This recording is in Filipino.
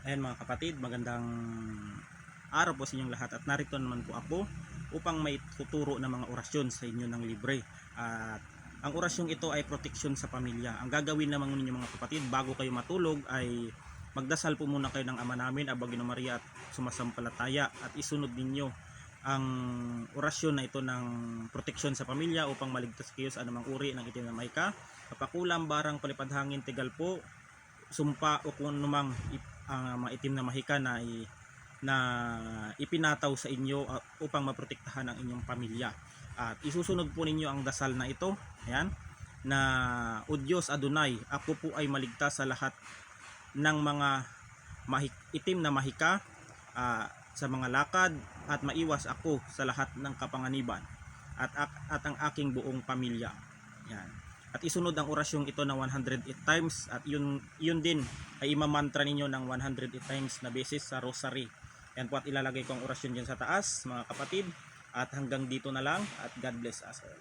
Ayan mga kapatid, magandang araw po sa inyong lahat at narito naman po ako upang may tuturo ng mga orasyon sa inyo ng libre. At ang orasyong ito ay proteksyon sa pamilya. Ang gagawin naman ninyo mga kapatid bago kayo matulog ay magdasal po muna kayo ng Ama namin, Aba Ginoo Maria at sumasampalataya at isunod ninyo ang orasyon na ito ng proteksyon sa pamilya upang maligtas kayo sa anumang uri ng itim na mahika, kapakulam, barang, palipadhangin, tigal po, sumpa o kung anumang maitim na mahika na ipinataw sa inyo upang maprotektahan ang inyong pamilya. At isusunod po ninyo ang dasal na ito, ayan, na O Diyos Adonai, ako po ay maligtas sa lahat ng mga itim na mahika, sa mga lakad, at maiwas ako sa lahat ng kapanganiban at ang aking buong pamilya. Yan. At isunod ang orasyong ito ng 108 times at yun din ay imamantra ninyo ng 108 times na beses sa rosary. Yan po, at ilalagay ko ang orasyon dyan sa taas mga kapatid, at hanggang dito na lang at God bless us all.